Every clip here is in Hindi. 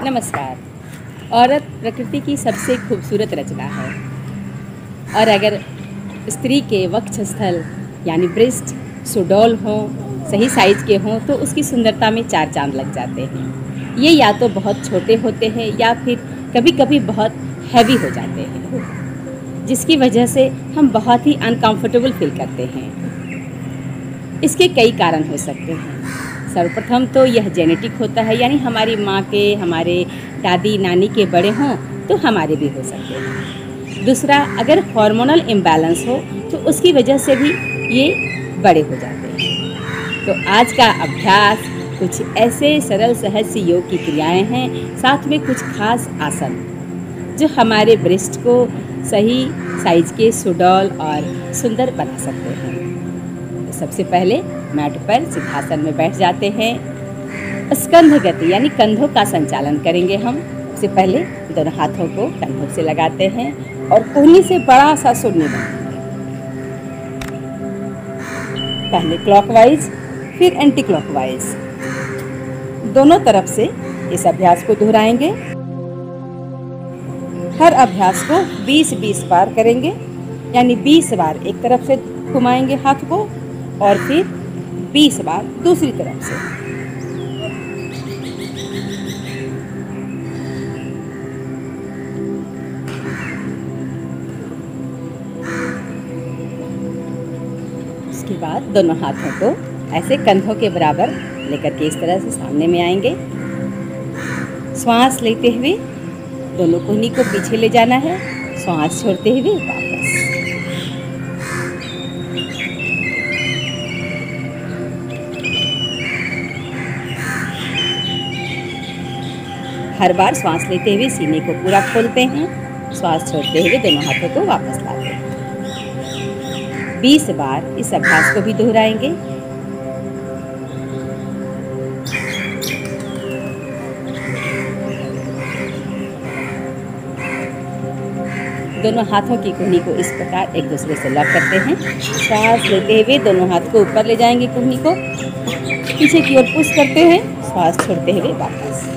नमस्कार। औरत प्रकृति की सबसे खूबसूरत रचना है और अगर स्त्री के वक्षस्थल यानी ब्रेस्ट सुडौल हों, सही साइज के हों तो उसकी सुंदरता में चार चांद लग जाते हैं। ये या तो बहुत छोटे होते हैं या फिर कभी-कभी बहुत हैवी हो जाते हैं, जिसकी वजह से हम बहुत ही अनकंफर्टेबल फील करते हैं। इसके कई कारण हो सकते हैं। सर्वप्रथम तो यह जेनेटिक होता है, यानी हमारी माँ के, हमारे दादी नानी के बड़े हों तो हमारे भी हो सकते हैं। दूसरा, अगर हार्मोनल इम्बैलेंस हो तो उसकी वजह से भी ये बड़े हो जाते हैं। तो आज का अभ्यास कुछ ऐसे सरल सहज सी योग की क्रियाएं हैं, साथ में कुछ खास आसन जो हमारे ब्रेस्ट को सही साइज के सुडौल और सुंदर बना सकते हैं। तो सबसे पहले मैट पर सिद्धासन में बैठ जाते हैं। स्कंध गति यानी कंधों का संचालन करेंगे हम। सबसे पहले दोनों हाथों को कंधों से लगाते हैं और कोहनी से बड़ा सा शून्य बनाएंगे। पहले क्लॉकवाइज फिर एंटी क्लॉकवाइज, दोनों तरफ से इस अभ्यास को दोहराएंगे। हर अभ्यास को 20-20 बार करेंगे, यानी 20 बार एक तरफ से घुमाएंगे हाथ को और फिर 20 बार दूसरी तरफ से। उसके बाद दोनों हाथों को ऐसे कंधों के बराबर लेकर के इस तरह से सामने में आएंगे। श्वास लेते हुए दोनों कोहनी को पीछे ले जाना है, श्वास छोड़ते हुए वापस। हर बार श्वास लेते हुए सीने को पूरा खोलते हैं, श्वास छोड़ते हुए दोनों हाथों को वापस लाते हैं। 20 बार इस अभ्यास को भी दोहराएंगे। दोनों हाथों की कोहनी को इस प्रकार एक दूसरे से लॉक करते हैं। श्वास लेते हुए दोनों हाथ को ऊपर ले जाएंगे, कोहनी को पीछे की ओर पुश करते हैं, श्वास छोड़ते हुए वापस।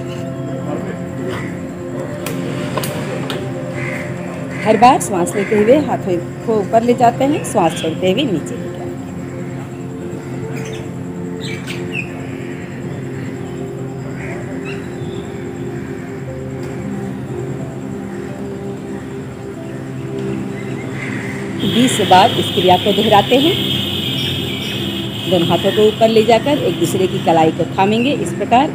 हर बार श्वास लेते हुए हाथों को ऊपर ले जाते हैं, श्वास छोड़ते हुए नीचे ले जाते हैं। बीस बार इस क्रिया को दोहराते हैं। दोनों हाथों को ऊपर ले जाकर एक दूसरे की कलाई को थामेंगे इस प्रकार।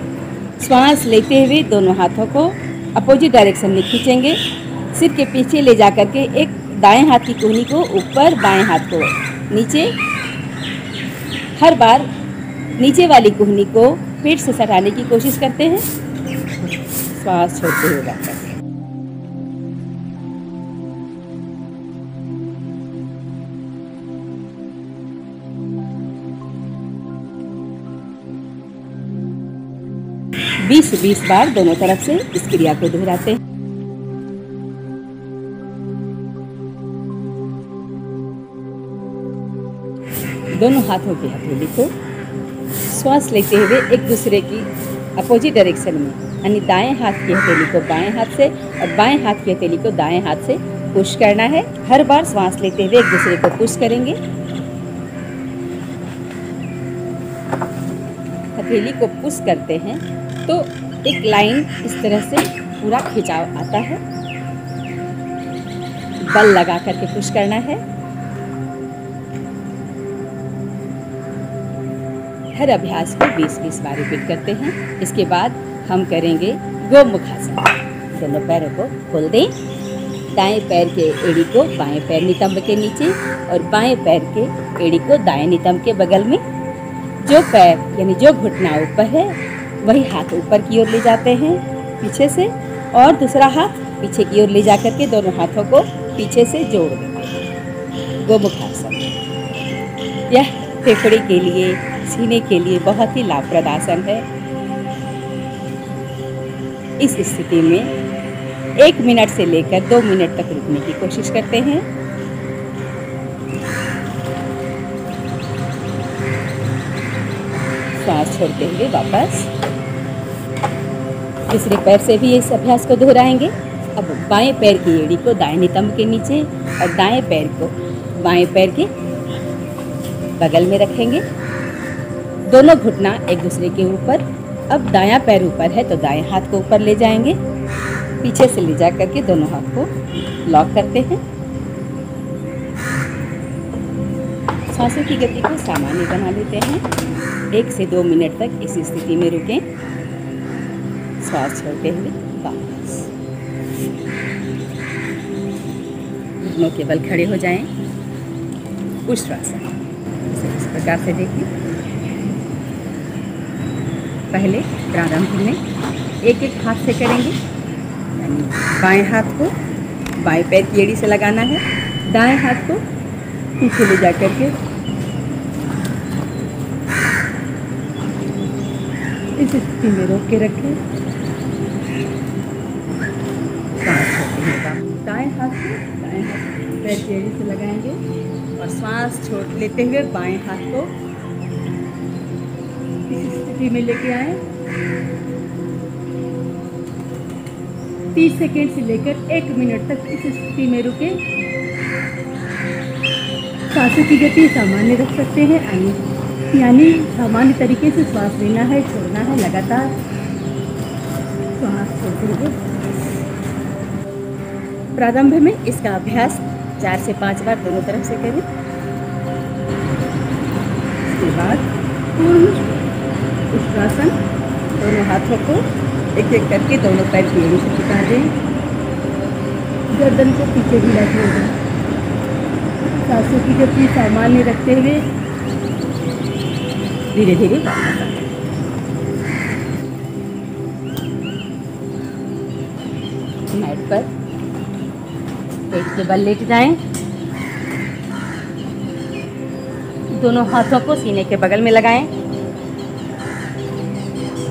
श्वास लेते हुए दोनों हाथों को अपोजिट डायरेक्शन में खींचेंगे, सिर के पीछे ले जाकर के एक दाएं हाथ की कोहनी को ऊपर, बाएं हाथ को नीचे। हर बार नीचे वाली कोहनी को पेट से सटाने की कोशिश करते हैं, श्वास छोड़ते हुए वापस। बीस बार दोनों तरफ से इस क्रिया को दोहराते हैं। दोनों हाथों की हथेली को श्वास लेते हुए एक दूसरे की अपोजिट डायरेक्शन में, यानी दाएं हाथ की हथेली को बाएं हाथ से और बाएं हाथ की हथेली को दाएं हाथ से पुश करना है। हर बार श्वास लेते हुए एक दूसरे को पुश करेंगे। हथेली को पुश करते हैं तो एक लाइन इस तरह से पूरा खिंचाव आता है, बल लगा करके पुश करना है। हर अभ्यास को 20-20 बार रिपीट करते हैं। इसके बाद हम करेंगे गोमुखासन। दोनों पैरों को खोल दें, दाएं पैर के एड़ी को बाएं पैर नितंब के नीचे और बाएं पैर के एड़ी को दाएं नितंब के बगल में। जो पैर यानी जो घुटना ऊपर है वही हाथ ऊपर की ओर ले जाते हैं पीछे से, और दूसरा हाथ पीछे की ओर ले जाकर के दोनों हाथों को पीछे से जोड़ देते हैं। गोमुखासन यह फेफड़े के लिए, सीने के लिए बहुत ही लाभप्रद आसन है। इस स्थिति में 1 मिनट से लेकर 2 मिनट तक रुकने की कोशिश करते हैं। श्वास छोड़ते हुए वापस। दूसरे पैर से भी इस अभ्यास को दोहराएंगे। अब बाएं पैर की एड़ी को दाएं नितंब के नीचे और दाएं पैर को बाएं पैर के बगल में रखेंगे। दोनों घुटना एक दूसरे के ऊपर। अब दायां पैर ऊपर है तो दाएं हाथ को ऊपर ले जाएंगे। पीछे से ले जा करके दोनों हाथ को लॉक करते हैं। सांसों की गति को सामान्य बना लेते हैं। 1 से 2 मिनट तक इस स्थिति में रुकें। श्वास छोड़ते हुए वापस। घुटनों के बल खड़े हो जाएं। उष्ट्रासन इस प्रकार से देखें। पहले प्रारंभ में एक हाथ से करेंगे, यानी बाएं हाथ को बाएं पैर की एड़ी से लगाना है। दाएं हाथ को पीछे ले जा करके इस स्थिति में रोक के रखें। दाएं हाथ पैर की एड़ी से लगाएंगे और श्वास छोड़ लेते हुए बाएं हाथ को इस स्थिति में लेके आए। 30 सेकेंड से लेकर 1 मिनट तक इस स्थिति में रुके। सांसों की गति सामान्य रख सकते हैं, यानी सामान्य तरीके से श्वास लेना है, छोड़ना है, लगातार श्वास छोड़ते हुए। प्रारंभ में इसका अभ्यास 4 से 5 बार दोनों तरफ से करें। इसके बाद पूर्ण उष्ट्रासन, दोनों हाथों को एक एक करके दोनों पैर की एड़ी से झुका दें। गर्दन को पीछे भी रखने दें। सांसों की गति सामान्य रखते हुए धीरे धीरे वापस आएं। मैट पर पेट के बल लेट जाएं। दोनों हाथों को सीने के बगल में लगाएं।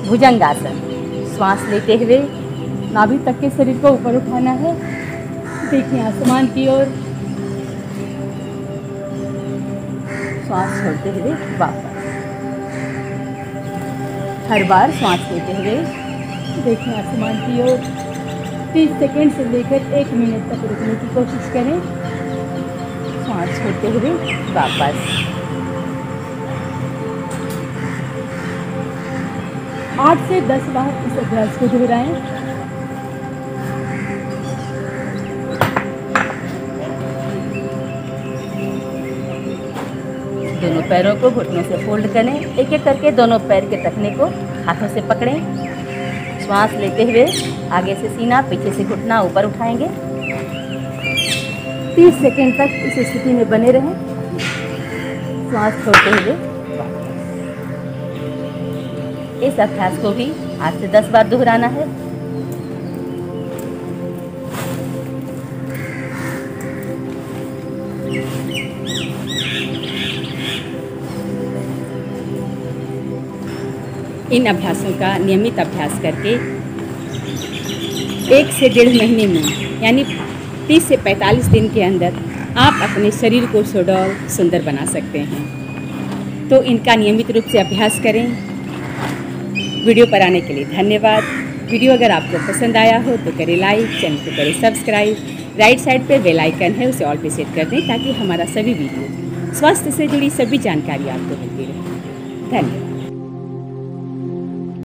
भुजंगासन, श्वास लेते हुए नाभि तक के शरीर को ऊपर उठाना है। देखिए आसमान की ओर। श्वास छोड़ते हुए वापस। हर बार श्वास लेते हुए देखें आसमान की ओर। 30 सेकेंड से लेकर 1 मिनट तक रुकने की कोशिश करें। श्वास छोड़ते हुए वापस। 8 से 10 बार इस अभ्यास को दोहराएं। दोनों पैरों को घुटनों से फोल्ड करें। एक एक करके दोनों पैर के टखने को हाथों से पकड़ें। श्वास लेते हुए आगे से सीना, पीछे से घुटना ऊपर उठाएंगे। 30 सेकेंड तक इस स्थिति में बने रहें। श्वास छोड़ते हुए इस अभ्यास को भी 8 से 10 बार दोहराना है। इन अभ्यासों का नियमित अभ्यास करके 1 से 1.5 महीने में, यानी 30 से 45 दिन के अंदर आप अपने शरीर को सुडौल सुंदर बना सकते हैं। तो इनका नियमित रूप से अभ्यास करें। वीडियो पर आने के लिए धन्यवाद। वीडियो अगर आपको पसंद आया हो तो करें लाइक, चैनल को करें सब्सक्राइब। राइट साइड पे बेल आइकन है, उसे ऑल पे सेट कर दें ताकि हमारा सभी वीडियो स्वास्थ्य से जुड़ी सभी जानकारी आपको मिलती रहे। धन्यवाद।